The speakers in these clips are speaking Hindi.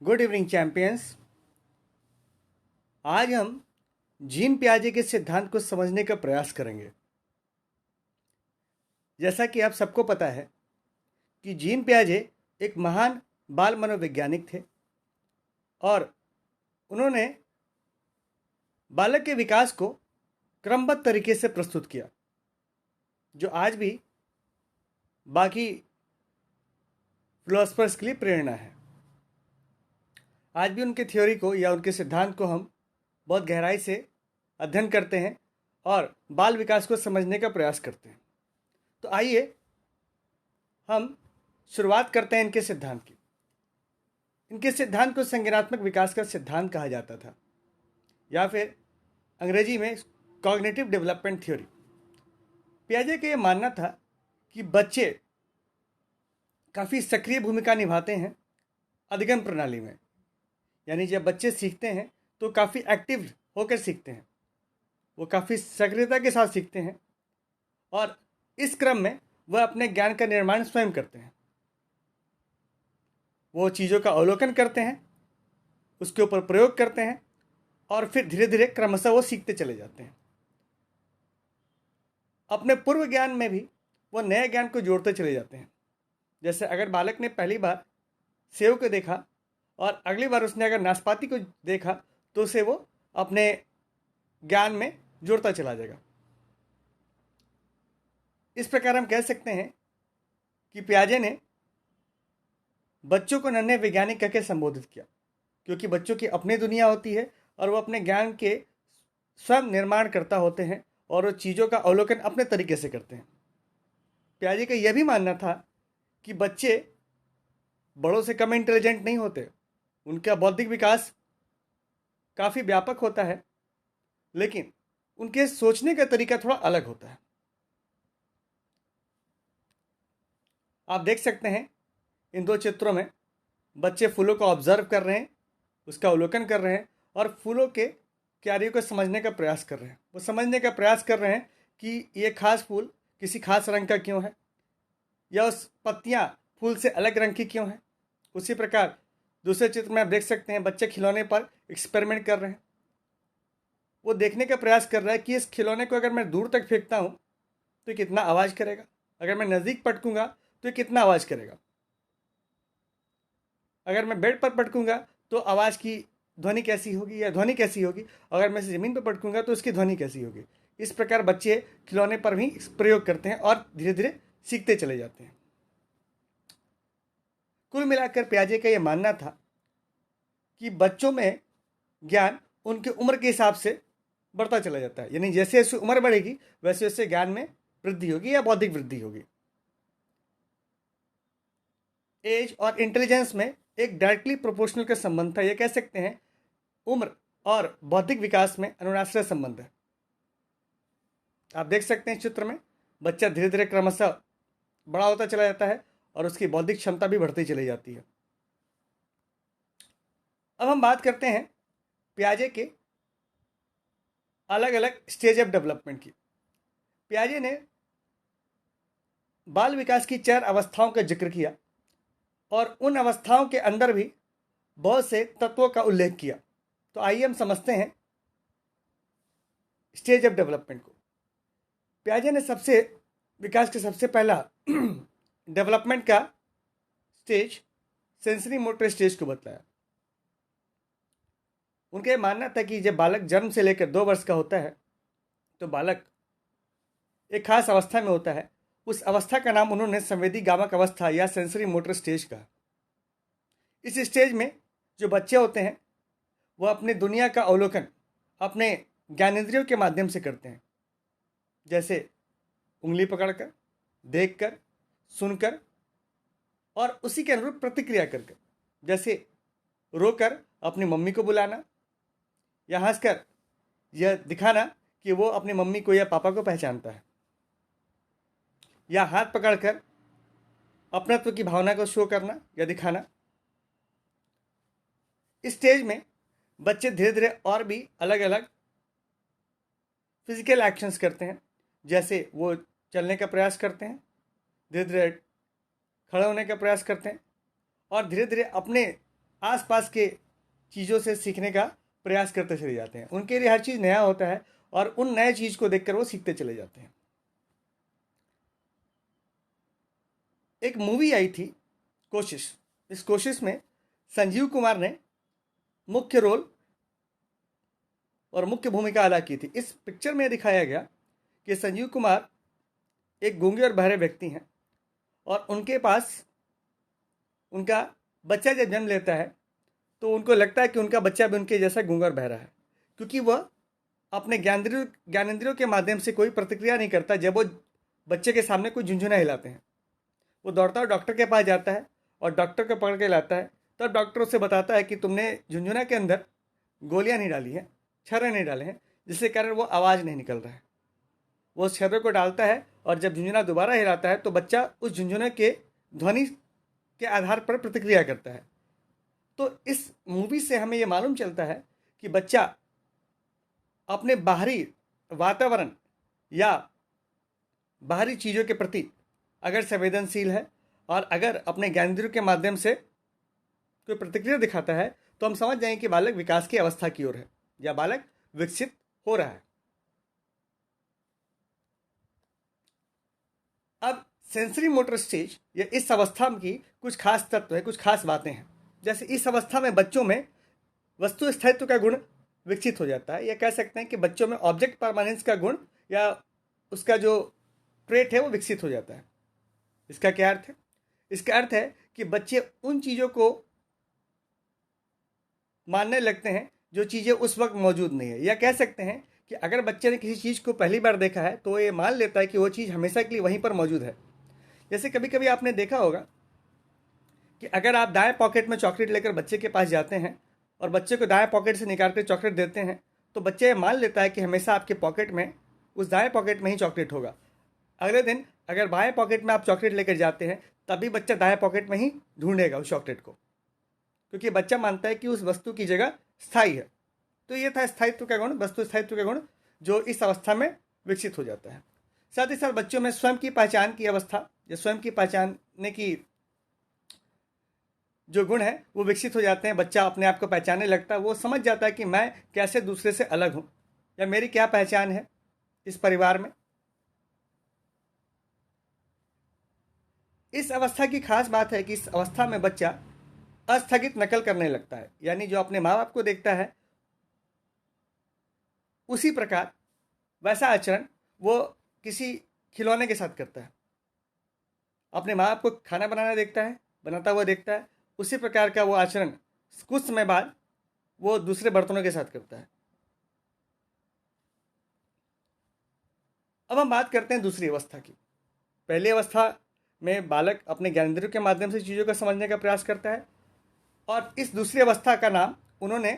Good evening champions. आज हम जीन पियाजे के सिद्धांत को समझने का प्रयास करेंगे। जैसा कि आप सबको पता है कि जीन पियाजे एक महान बाल मनोवैज्ञानिक थे और उन्होंने बालक के विकास को क्रमबद्ध तरीके से प्रस्तुत किया, जो आज भी बाकी फिलोसफर्स के लिए प्रेरणा है। आज भी उनके थ्योरी को या उनके सिद्धांत को हम बहुत गहराई से अध्ययन करते हैं और बाल विकास को समझने का प्रयास करते हैं। तो आइए हम शुरुआत करते हैं इनके सिद्धांत की। इनके सिद्धांत को संज्ञानात्मक विकास का सिद्धांत कहा जाता था, या फिर अंग्रेजी में कॉग्निटिव डेवलपमेंट थ्योरी। पियाजे का यह मानना था कि बच्चे काफ़ी सक्रिय भूमिका निभाते हैं अधिगम प्रणाली में, यानी जब बच्चे सीखते हैं तो काफ़ी एक्टिव होकर सीखते हैं, वो काफ़ी सक्रियता के साथ सीखते हैं और इस क्रम में वह अपने ज्ञान का निर्माण स्वयं करते हैं। वो चीज़ों का अवलोकन करते हैं, उसके ऊपर प्रयोग करते हैं और फिर धीरे धीरे क्रमशः वो सीखते चले जाते हैं। अपने पूर्व ज्ञान में भी वो नए ज्ञान को जोड़ते चले जाते हैं। जैसे अगर बालक ने पहली बार सेव को देखा और अगली बार उसने अगर नाशपाती को देखा तो उसे वो अपने ज्ञान में जोड़ता चला जाएगा। इस प्रकार हम कह सकते हैं कि पियाजे ने बच्चों को नन्हे वैज्ञानिक कहकर संबोधित किया, क्योंकि बच्चों की अपनी दुनिया होती है और वो अपने ज्ञान के स्वयं निर्माण करता होते हैं और वो चीज़ों का अवलोकन अपने तरीके से करते हैं। पियाजे का यह भी मानना था कि बच्चे बड़ों से कम इंटेलिजेंट नहीं होते, उनका बौद्धिक विकास काफ़ी व्यापक होता है, लेकिन उनके सोचने का तरीका थोड़ा अलग होता है। आप देख सकते हैं इन दो चित्रों में बच्चे फूलों को ऑब्जर्व कर रहे हैं, उसका अवलोकन कर रहे हैं और फूलों के कार्यों को समझने का प्रयास कर रहे हैं। वो समझने का प्रयास कर रहे हैं कि ये खास फूल किसी खास रंग का क्यों है, या उस पत्तियां फूल से अलग रंग की क्यों है। उसी प्रकार दूसरे चित्र में आप देख सकते हैं बच्चे खिलौने पर एक्सपेरिमेंट कर रहे हैं। वो देखने का प्रयास कर रहा है कि इस खिलौने को अगर मैं दूर तक फेंकता हूँ तो ये कितना आवाज़ करेगा, अगर मैं नज़दीक पटकूंगा तो ये कितना आवाज़ करेगा, अगर मैं बेड पर पटकूंगा तो आवाज़ की ध्वनि कैसी होगी या ध्वनि कैसी होगी, अगर मैं ज़मीन पर पटकूंगा तो उसकी ध्वनि कैसी होगी। इस प्रकार बच्चे खिलौने पर भी प्रयोग करते हैं और धीरे धीरे सीखते चले जाते हैं। कुल मिलाकर पियाजे का यह मानना था कि बच्चों में ज्ञान उनकी उम्र के हिसाब से बढ़ता चला जाता है, यानी जैसे जैसे उम्र बढ़ेगी वैसे वैसे ज्ञान में वृद्धि होगी या बौद्धिक वृद्धि होगी। एज और इंटेलिजेंस में एक डायरेक्टली प्रोपोर्शनल का संबंध था, यह कह सकते हैं उम्र और बौद्धिक विकास में अनुनाश्रय संबंध है। आप देख सकते हैं चित्र में बच्चा धीरे धीरे क्रमशः बड़ा होता चला जाता है और उसकी बौद्धिक क्षमता भी बढ़ती चली जाती है। अब हम बात करते हैं पियाजे के अलग अलग स्टेज ऑफ डेवलपमेंट की। पियाजे ने बाल विकास की 4 अवस्थाओं का जिक्र किया और उन अवस्थाओं के अंदर भी बहुत से तत्वों का उल्लेख किया। तो आइए हम समझते हैं स्टेज ऑफ डेवलपमेंट को। पियाजे ने विकास के सबसे पहला डेवलपमेंट का स्टेज सेंसरी मोटर स्टेज को बतलाया। उनका यह मानना था कि जब बालक जन्म से लेकर 2 वर्ष का होता है तो बालक एक खास अवस्था में होता है। उस अवस्था का नाम उन्होंने संवेदी गामक अवस्था या सेंसरी मोटर स्टेज कहा। इस स्टेज में जो बच्चे होते हैं वह अपने दुनिया का अवलोकन अपने ज्ञानेंद्रियों के माध्यम से करते हैं, जैसे उंगली पकड़कर, देखकर, सुनकर और उसी के अनुरूप प्रतिक्रिया करके, जैसे रोकर अपनी मम्मी को बुलाना या हंसकर यह दिखाना कि वो अपनी मम्मी को या पापा को पहचानता है, या हाथ पकड़कर अपनत्व की भावना को शो करना या दिखाना। इस स्टेज में बच्चे धीरे धीरे और भी अलग अलग फिजिकल एक्शंस करते हैं, जैसे वो चलने का प्रयास करते हैं, धीरे धीरे खड़े होने का प्रयास करते हैं और धीरे धीरे अपने आसपास के चीज़ों से सीखने का प्रयास करते चले जाते हैं। उनके लिए हर चीज़ नया होता है और उन नए चीज़ को देखकर वो सीखते चले जाते हैं। एक मूवी आई थी कोशिश। इस कोशिश में संजीव कुमार ने मुख्य रोल और मुख्य भूमिका अदा की थी। इस पिक्चर में दिखाया गया कि संजीव कुमार एक गूंगे और बहरे व्यक्ति हैं और उनके पास उनका बच्चा जब जन्म लेता है तो उनको लगता है कि उनका बच्चा भी उनके जैसा गूंगा और बहरा है, क्योंकि वह अपने ज्ञानेंद्रियों के माध्यम से कोई प्रतिक्रिया नहीं करता। जब वो बच्चे के सामने कोई झुंझुना हिलाते हैं, वो दौड़ता हुआ डॉक्टर के पास जाता है और डॉक्टर को पकड़ के लाता है। तब डॉक्टर उसे बताता है कि तुमने झुंझुना के अंदर गोलियां नहीं डाली हैं, छर्रे नहीं डाले हैं, जिसके कारण वो आवाज़ नहीं निकल रहा है। वो उस छर्रे को डालता है और जब झुंझुना दोबारा हिलाता है तो बच्चा उस झुंझुने के ध्वनि के आधार पर प्रतिक्रिया करता है। तो इस मूवी से हमें ये मालूम चलता है कि बच्चा अपने बाहरी वातावरण या बाहरी चीज़ों के प्रति अगर संवेदनशील है और अगर अपने ज्ञानेंद्रियों के माध्यम से कोई प्रतिक्रिया दिखाता है तो हम समझ जाएंगे कि बालक विकास की अवस्था की ओर है या बालक विकसित हो रहा है। अब सेंसरी मोटर स्टेज या इस अवस्था की कुछ खास तत्व है, कुछ खास बातें हैं। जैसे इस अवस्था में बच्चों में वस्तु स्थायित्व का गुण विकसित हो जाता है, या कह सकते हैं कि बच्चों में ऑब्जेक्ट परमानेंस का गुण या उसका जो ट्रेट है वो विकसित हो जाता है। इसका क्या अर्थ है? इसका अर्थ है कि बच्चे उन चीज़ों को मानने लगते हैं जो चीज़ें उस वक्त मौजूद नहीं है, या कह सकते हैं कि अगर बच्चे ने किसी चीज़ को पहली बार देखा है तो ये मान लेता है कि वो चीज़ हमेशा के लिए वहीं पर मौजूद है। जैसे कभी कभी आपने देखा होगा कि अगर आप दाएं पॉकेट में चॉकलेट लेकर बच्चे के पास जाते हैं और बच्चे को दाएं पॉकेट से निकाल कर चॉकलेट देते हैं तो बच्चे ये मान लेता है कि हमेशा आपके पॉकेट में, उस दाएं पॉकेट में ही चॉकलेट होगा। अगले दिन अगर बाएं पॉकेट में आप चॉकलेट लेकर जाते हैं तभी बच्चा दाएं पॉकेट में ही ढूंढेगा उस चॉकलेट को, क्योंकि बच्चा मानता है कि उस वस्तु की जगह स्थायी है। तो ये था स्थायित्व का गुण, वस्तु स्थायित्व का गुण, जो इस अवस्था में विकसित हो जाता है। साथ ही साथ बच्चों में स्वयं की पहचान की अवस्था या स्वयं की पहचानने की जो गुण है वो विकसित हो जाते हैं। बच्चा अपने आप को पहचानने लगता है, वो समझ जाता है कि मैं कैसे दूसरे से अलग हूँ या मेरी क्या पहचान है इस परिवार में। इस अवस्था की खास बात है कि इस अवस्था में बच्चा अस्थगित नकल करने लगता है, यानी जो अपने माँ बाप को देखता है उसी प्रकार वैसा आचरण वो किसी खिलौने के साथ करता है। अपने माँ बाप को खाना बनाना देखता है, बनाता हुआ देखता है, उसी प्रकार का वो आचरण कुछ समय बाद वो दूसरे बर्तनों के साथ करता है। अब हम बात करते हैं दूसरी अवस्था की। पहली अवस्था में बालक अपने ज्ञानेंद्रियों के माध्यम से चीज़ों को समझने का प्रयास करता है, और इस दूसरी अवस्था का नाम उन्होंने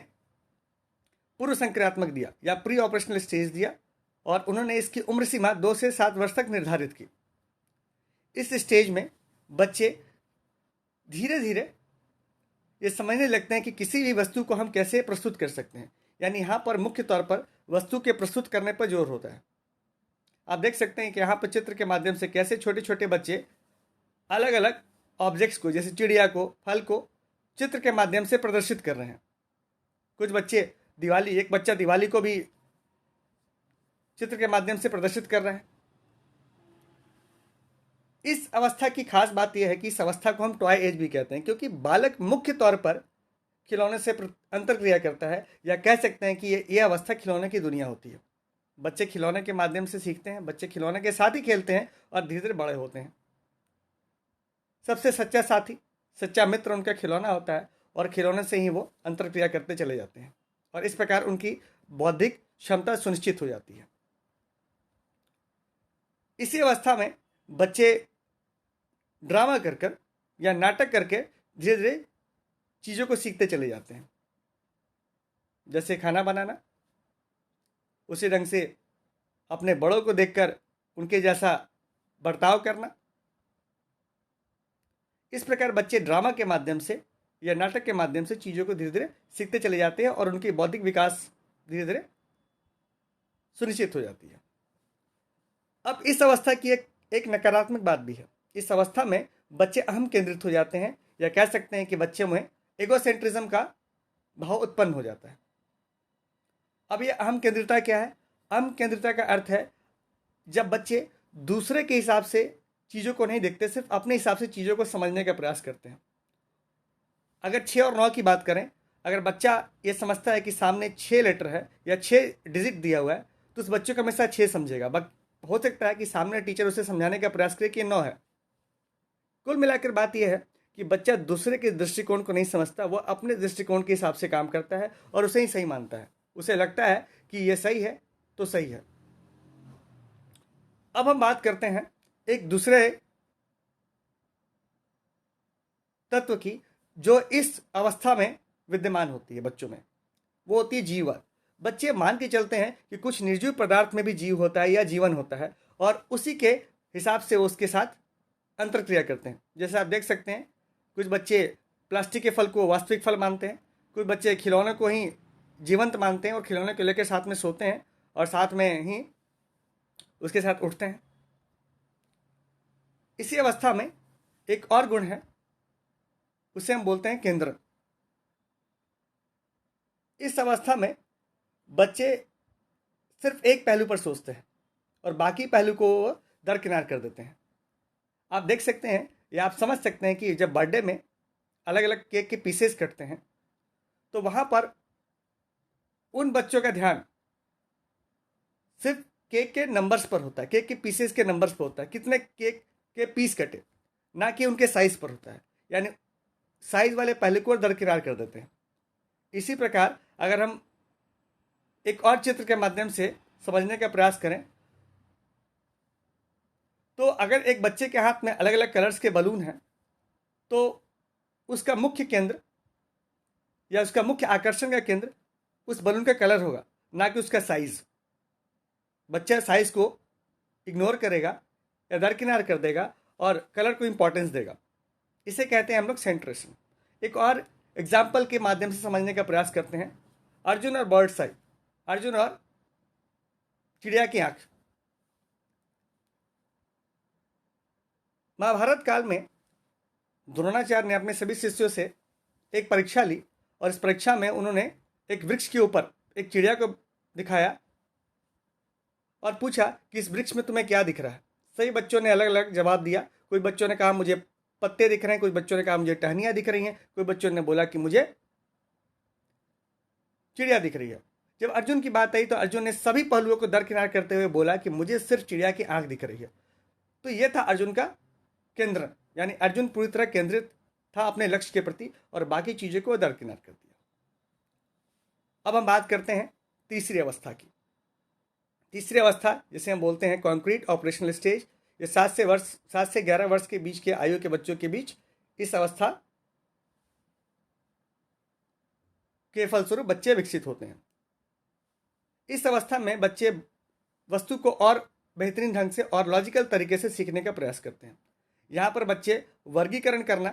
पूर्व संक्रियात्मक दिया या प्री ऑपरेशनल स्टेज दिया, और उन्होंने इसकी उम्र सीमा 2 से 7 वर्ष तक निर्धारित की। इस स्टेज में बच्चे धीरे धीरे ये समझने लगते हैं कि किसी भी वस्तु को हम कैसे प्रस्तुत कर सकते हैं, यानी यहाँ पर मुख्य तौर पर वस्तु के प्रस्तुत करने पर जोर होता है। आप देख सकते हैं कि यहाँ पर चित्र के माध्यम से कैसे छोटे छोटे बच्चे अलग अलग ऑब्जेक्ट्स को, जैसे चिड़िया को, फल को चित्र के माध्यम से प्रदर्शित कर रहे हैं। कुछ बच्चे एक बच्चा दिवाली को भी चित्र के माध्यम से प्रदर्शित कर रहा है। इस अवस्था की खास बात यह है कि इस अवस्था को हम टॉय एज भी कहते हैं, क्योंकि बालक मुख्य तौर पर खिलौने से अंतर्क्रिया करता है, या कह सकते हैं कि ये अवस्था खिलौने की दुनिया होती है। बच्चे खिलौने के माध्यम से सीखते हैं, बच्चे खिलौने के साथ ही खेलते हैं और धीरे धीरे बड़े होते हैं। सबसे सच्चा साथी, सच्चा मित्र उनका खिलौना होता है, और खिलौने से ही वो अंतर्क्रिया करते चले जाते हैं, और इस प्रकार उनकी बौद्धिक क्षमता सुनिश्चित हो जाती है। इसी अवस्था में बच्चे ड्रामा कर या नाटक करके धीरे धीरे चीज़ों को सीखते चले जाते हैं। जैसे खाना बनाना, उसी ढंग से अपने बड़ों को देखकर उनके जैसा बर्ताव करना। इस प्रकार बच्चे ड्रामा के माध्यम से या नाटक के माध्यम से चीज़ों को धीरे धीरे सीखते चले जाते हैं, और उनकी बौद्धिक विकास धीरे धीरे सुनिश्चित हो जाती है। अब इस अवस्था की एक नकारात्मक बात भी है। इस अवस्था में बच्चे अहम केंद्रित हो जाते हैं, या कह सकते हैं कि बच्चे में एगोसेंट्रिज्म का भाव उत्पन्न हो जाता है। अब ये अहम केंद्रिता क्या है? अहम केंद्रिता का अर्थ है जब बच्चे दूसरे के हिसाब से चीज़ों को नहीं देखते, सिर्फ अपने हिसाब से चीज़ों को समझने का प्रयास करते हैं। अगर 6 और 9 की बात करें, अगर बच्चा ये समझता है कि सामने 6 लेटर है या 6 डिजिट दिया हुआ है, तो उस बच्चे को हमेशा 6 समझेगा। हो सकता है कि सामने टीचर उसे समझाने का प्रयास करे कि 9 है। कुल मिलाकर बात यह है कि बच्चा दूसरे के दृष्टिकोण को नहीं समझता, वह अपने दृष्टिकोण के हिसाब से काम करता है और उसे ही सही मानता है। उसे लगता है कि यह सही है तो सही है। अब हम बात करते हैं एक दूसरे तत्व की जो इस अवस्था में विद्यमान होती है बच्चों में, वो होती है जीववाद। बच्चे मान के चलते हैं कि कुछ निर्जीव पदार्थ में भी जीव होता है या जीवन होता है, और उसी के हिसाब से वो उसके साथ अंतरक्रिया करते हैं। जैसे आप देख सकते हैं, कुछ बच्चे प्लास्टिक के फल को वास्तविक फल मानते हैं, कुछ बच्चे खिलौने को ही जीवंत मानते हैं और खिलौने को लेकर साथ में सोते हैं और साथ में ही उसके साथ उठते हैं। इसी अवस्था में एक और गुण है, उसे हम बोलते हैं केंद्र। इस अवस्था में बच्चे सिर्फ एक पहलू पर सोचते हैं और बाकी पहलू को दरकिनार कर देते हैं। आप देख सकते हैं या आप समझ सकते हैं कि जब बर्थडे में अलग अलग केक के पीसेस कटते हैं, तो वहाँ पर उन बच्चों का ध्यान सिर्फ केक के नंबर्स पर होता है, केक के पीसेस के नंबर्स पर होता है, कितने केक के पीस कटे, ना कि उनके साइज पर होता है। यानी साइज वाले पहलू को दरकिनार कर देते हैं। इसी प्रकार अगर हम एक और चित्र के माध्यम से समझने का प्रयास करें, तो अगर एक बच्चे के हाथ में अलग अलग कलर्स के बलून हैं, तो उसका मुख्य केंद्र या उसका मुख्य आकर्षण का केंद्र उस बलून का कलर होगा, ना कि उसका साइज। बच्चा साइज को इग्नोर करेगा या दरकिनार कर देगा और कलर को इंपॉर्टेंस देगा। इसे कहते हैं हम लोग सेंट्रेशन। एक और एग्जाम्पल के माध्यम से समझने का प्रयास करते हैं, अर्जुन और बर्ड्स आई, अर्जुन और चिड़िया की आंख। महाभारत काल में द्रोणाचार्य ने अपने सभी शिष्यों से एक परीक्षा ली और इस परीक्षा में उन्होंने एक वृक्ष के ऊपर एक चिड़िया को दिखाया और पूछा कि इस वृक्ष में तुम्हें क्या दिख रहा है। सभी बच्चों ने अलग अलग जवाब दिया। कोई बच्चों ने कहा मुझे पत्ते दिख रहे हैं, कुछ बच्चों ने कहा मुझे टहनियाँ दिख रही हैं, कोई बच्चों ने बोला कि मुझे चिड़िया दिख रही है। जब अर्जुन की बात आई तो अर्जुन ने सभी पहलुओं को दरकिनार करते हुए बोला कि मुझे सिर्फ चिड़िया की आंख दिख रही है। तो यह था अर्जुन का केंद्र, यानी अर्जुन पूरी तरह केंद्रित था अपने लक्ष्य के प्रति और बाकी चीज़ों को दरकिनार कर दिया। अब हम बात करते हैं तीसरी अवस्था की। तीसरी अवस्था जिसे हम बोलते हैं कॉन्क्रीट ऑपरेशनल स्टेज, ये 7 से 11 वर्ष के बीच के आयु के बच्चों के बीच इस अवस्था के फलस्वरूप बच्चे विकसित होते हैं। इस अवस्था में बच्चे वस्तु को और बेहतरीन ढंग से और लॉजिकल तरीके से सीखने का प्रयास करते हैं। यहाँ पर बच्चे वर्गीकरण करना,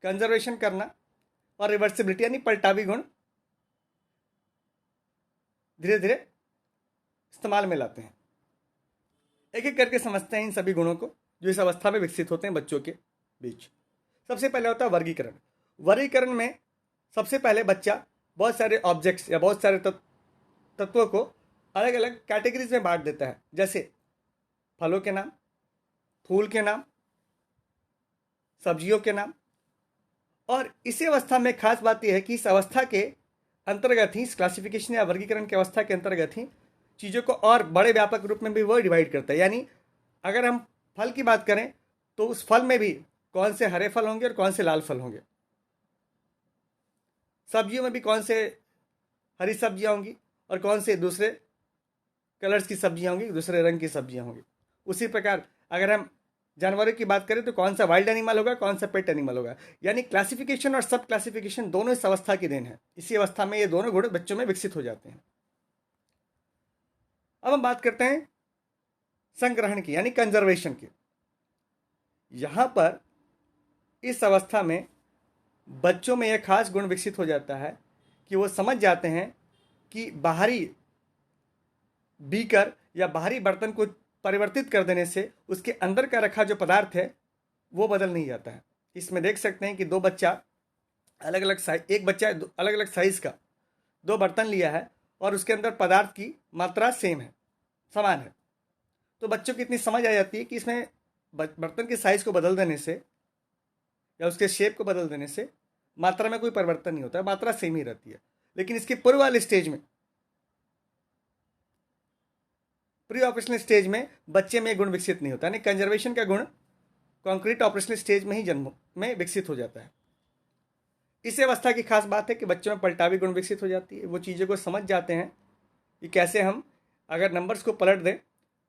कंजर्वेशन करना और रिवर्सिबिलिटी यानी पलटावी गुण धीरे धीरे इस्तेमाल में लाते हैं। एक एक करके समझते हैं इन सभी गुणों को जो इस अवस्था में विकसित होते हैं बच्चों के बीच। सबसे पहले होता है वर्गीकरण। वर्गीकरण में सबसे पहले बच्चा बहुत सारे ऑब्जेक्ट्स या बहुत सारे तत्वों को अलग अलग कैटेगरीज में बांट देता है, जैसे फलों के नाम, फूल के नाम, सब्जियों के नाम। और इसी अवस्था में खास बात यह है कि इस अवस्था के अंतर्गत ही, इस क्लासिफिकेशन या वर्गीकरण की अवस्था के अंतर्गत ही चीज़ों को और बड़े व्यापक रूप में भी वो डिवाइड करता है। यानी अगर हम फल की बात करें तो उस फल में भी कौन से हरे फल होंगे और कौन से लाल फल होंगे, सब्जियों में भी कौन से हरी सब्जियां होंगी और कौन से दूसरे कलर्स की सब्जियां होंगी, दूसरे रंग की सब्जियां होंगी। उसी प्रकार अगर हम जानवरों की बात करें तो कौन सा वाइल्ड एनिमल होगा, कौन सा पेट एनिमल होगा। यानी क्लासिफिकेशन और सब क्लासिफिकेशन दोनों इस अवस्था की देन है। इसी अवस्था में ये दोनों गुण बच्चों में विकसित हो जाते हैं। अब हम बात करते हैं संग्रहण की, यानी कंजर्वेशन की। यहाँ पर इस अवस्था में बच्चों में यह खास गुण विकसित हो जाता है कि वो समझ जाते हैं कि बाहरी बीकर या बाहरी बर्तन को परिवर्तित कर देने से उसके अंदर का रखा जो पदार्थ है वो बदल नहीं जाता है। इसमें देख सकते हैं कि दो बच्चा अलग अलग साइज, एक बच्चा अलग अलग साइज का दो बर्तन लिया है और उसके अंदर पदार्थ की मात्रा सेम है, समान है, तो बच्चों को इतनी समझ आ जाती है कि इसमें बर्तन के साइज को बदल देने से या उसके शेप को बदल देने से मात्रा में कोई परिवर्तन नहीं होता है, मात्रा सेम ही रहती है। लेकिन इसके पूर्व वाले स्टेज में, प्री ऑपरेशनल स्टेज में बच्चे में गुण विकसित नहीं होता, यानी कंजर्वेशन का गुण कॉन्क्रीट ऑपरेशनल स्टेज में ही जन्म में विकसित हो जाता है। इस अवस्था की खास बात है कि बच्चों में पलटावी गुण विकसित हो जाती है, वो चीज़ों को समझ जाते हैं कि कैसे हम अगर नंबर्स को पलट दें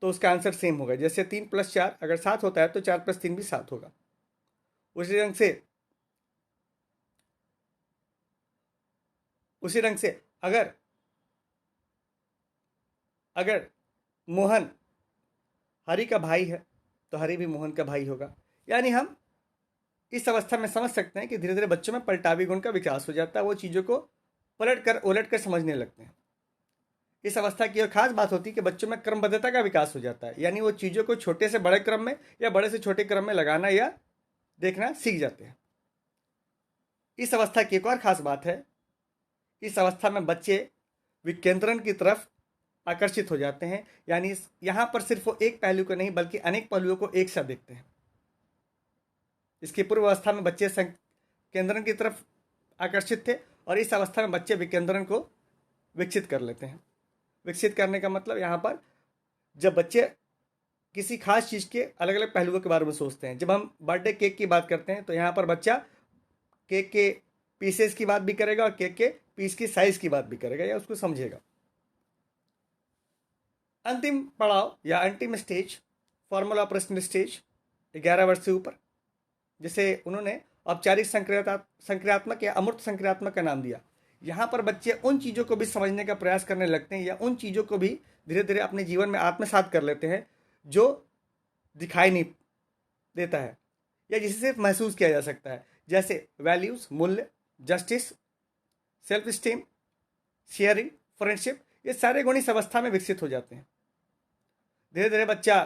तो उसका आंसर सेम होगा। जैसे 3+4 अगर 7 होता है तो 4+3 भी 7 होगा। उसी रंग से अगर अगर मोहन हरि का भाई है तो हरि भी मोहन का भाई होगा। यानी हम इस अवस्था में समझ सकते हैं कि धीरे धीरे बच्चों में पलटावी गुण का विकास हो जाता है, वो चीज़ों को पलट कर उलट कर समझने लगते हैं। इस अवस्था की और खास बात होती है कि बच्चों में क्रमबद्धता का विकास हो जाता है, यानी वो चीज़ों को छोटे से बड़े क्रम में या बड़े से छोटे क्रम में लगाना या देखना सीख जाते हैं। इस अवस्था की एक और खास बात है, इस अवस्था में बच्चे विकेंद्रण की तरफ आकर्षित हो जाते हैं, यानी यहाँ पर सिर्फ वो एक पहलू को नहीं बल्कि अनेक पहलुओं को एक साथ देखते हैं। इसकी पूर्व अवस्था में बच्चे केंद्रण की तरफ आकर्षित थे और इस अवस्था में बच्चे विकेंद्रण को विकसित कर लेते हैं। विकसित करने का मतलब यहाँ पर जब बच्चे किसी खास चीज़ के अलग अलग पहलुओं के बारे में सोचते हैं। जब हम बर्थडे केक की बात करते हैं तो यहाँ पर बच्चा केक के पीसेस की बात भी करेगा और केक के पीस की साइज की बात भी करेगा या उसको समझेगा। अंतिम पड़ाव या अंतिम स्टेज फॉर्मल ऑपरेशनल स्टेज 11 वर्ष से ऊपर, जिसे उन्होंने औपचारिक संक्रियात्मक या अमूर्त संक्रियात्मक का नाम दिया। यहाँ पर बच्चे उन चीज़ों को भी समझने का प्रयास करने लगते हैं या उन चीज़ों को भी धीरे धीरे अपने जीवन में आत्मसात कर लेते हैं जो दिखाई नहीं देता है या जिसे सिर्फ महसूस किया जा सकता है, जैसे वैल्यूज़, मूल्य, justice, self esteem, sharing, friendship. ये सारे गुण इस अवस्था में विकसित हो जाते हैं। धीरे धीरे बच्चा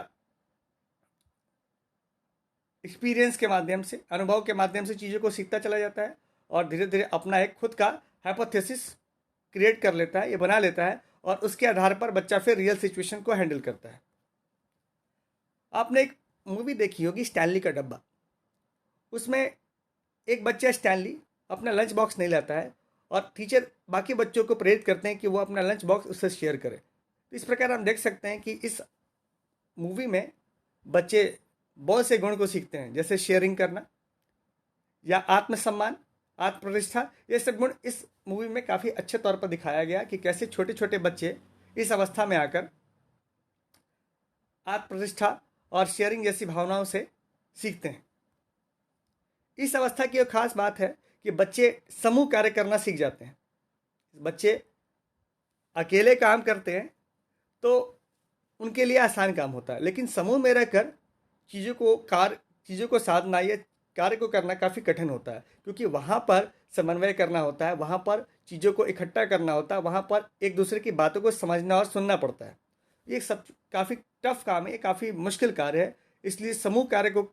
एक्सपीरियंस के माध्यम से, अनुभव के माध्यम से चीज़ों को सीखता चला जाता है और धीरे धीरे अपना एक खुद का हाइपोथेसिस क्रिएट कर लेता है, ये बना लेता है और उसके आधार पर बच्चा फिर रियल सिचुएशन को हैंडल करता है। आपने एक मूवी देखी होगी स्टैनली का डब्बा, उसमें एक बच्चा स्टैनली अपना लंच बॉक्स नहीं लाता है और टीचर बाकी बच्चों को प्रेरित करते हैं कि वो अपना लंच बॉक्स उससे शेयर करें। तो इस प्रकार हम देख सकते हैं कि इस मूवी में बच्चे बहुत से गुण को सीखते हैं, जैसे शेयरिंग करना या आत्मसम्मान, आत्मप्रतिष्ठा। ये सब गुण इस मूवी में काफ़ी अच्छे तौर पर दिखाया गया कि कैसे छोटे छोटे बच्चे इस अवस्था में आकर आत्मप्रतिष्ठा और शेयरिंग जैसी भावनाओं से सीखते हैं। इस अवस्था की एक खास बात है कि बच्चे समूह कार्य करना सीख जाते हैं। बच्चे अकेले काम करते हैं तो उनके लिए आसान काम होता है, लेकिन समूह में रहकर चीज़ों को साधना या कार्य को करना काफ़ी कठिन होता है, क्योंकि वहाँ पर समन्वय करना होता है, वहाँ पर चीज़ों को इकट्ठा करना होता है, वहाँ पर एक दूसरे की बातों को समझना और सुनना पड़ता है। ये सब काफ़ी टफ काम है, ये काफ़ी मुश्किल कार्य है, इसलिए समूह कार्य को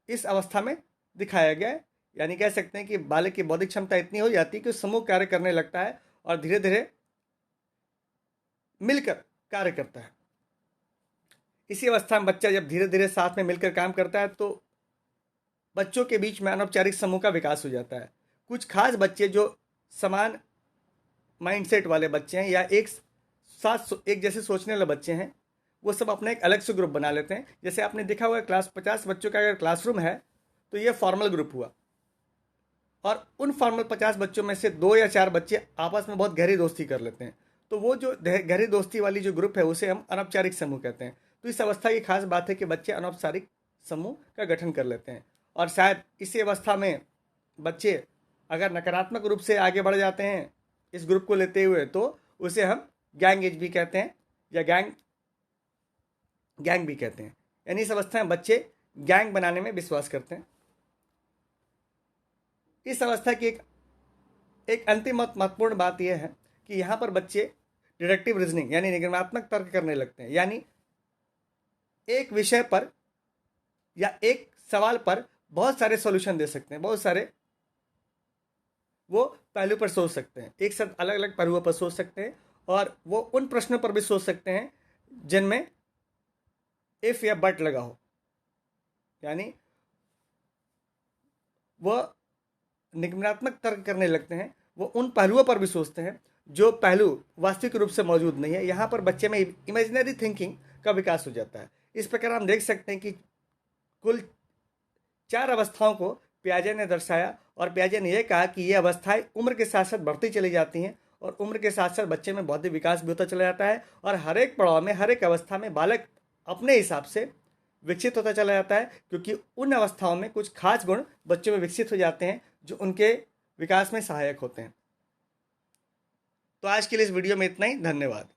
इस अवस्था में दिखाया गया है। यानी कह सकते हैं कि बालक की बौद्धिक क्षमता इतनी हो जाती है कि समूह कार्य करने लगता है और धीरे धीरे मिलकर कार्य करता है। इसी अवस्था में बच्चा जब धीरे धीरे साथ में मिलकर काम करता है तो बच्चों के बीच में अनौपचारिक समूह का विकास हो जाता है। कुछ खास बच्चे जो समान माइंडसेट वाले बच्चे हैं या एक जैसे सोचने वाले बच्चे हैं, वो सब अपना एक अलग से ग्रुप बना लेते हैं। जैसे आपने देखा हुआ क्लास 50 बच्चों का अगर क्लासरूम है तो ये फॉर्मल ग्रुप हुआ और उन फॉर्मल 50 बच्चों में से 2 या 4 बच्चे आपस में बहुत गहरी दोस्ती कर लेते हैं, तो वो जो गहरी दोस्ती वाली जो ग्रुप है उसे हम अनौपचारिक समूह कहते हैं। तो इस अवस्था की खास बात है कि बच्चे अनौपचारिक समूह का गठन कर लेते हैं और शायद इसी अवस्था में बच्चे अगर नकारात्मक रूप से आगे बढ़ जाते हैं इस ग्रुप को लेते हुए तो उसे हम गैंग एज भी कहते हैं या गैंग भी कहते हैं। यानी इस अवस्था में बच्चे गैंग बनाने में विश्वास करते हैं। इस अवस्था की एक अंतिम महत्वपूर्ण बात यह है कि यहाँ पर बच्चे डिडक्टिव रीजनिंग यानी निगमनात्मक तर्क करने लगते हैं, यानी एक विषय पर या एक सवाल पर बहुत सारे सॉल्यूशन दे सकते हैं, बहुत सारे वो पहलू पर सोच सकते हैं, एक साथ अलग अलग पहलुओं पर सोच सकते हैं, और वो उन प्रश्नों पर भी सोच सकते हैं जिनमें इफ या बट लगा हो, यानी वह निगमनात्मक तर्क करने लगते हैं। वो उन पहलुओं पर भी सोचते हैं जो पहलू वास्तविक रूप से मौजूद नहीं है। यहाँ पर बच्चे में इमेजिनरी थिंकिंग का विकास हो जाता है। इस प्रकार हम देख सकते हैं कि कुल 4 अवस्थाओं को पियाजे ने दर्शाया, और पियाजे ने यह कहा कि ये अवस्थाएं उम्र के साथ साथ बढ़ती चली जाती हैं, और उम्र के साथ साथ बच्चे में बौद्धिक विकास भी होता चला जाता है, और हर एक पड़ाव में, हर एक अवस्था में बालक अपने हिसाब से विकसित होता चला जाता है, क्योंकि उन अवस्थाओं में कुछ खास गुण बच्चों में विकसित हो जाते हैं जो उनके विकास में सहायक होते हैं। तो आज के लिए इस वीडियो में इतना ही। धन्यवाद।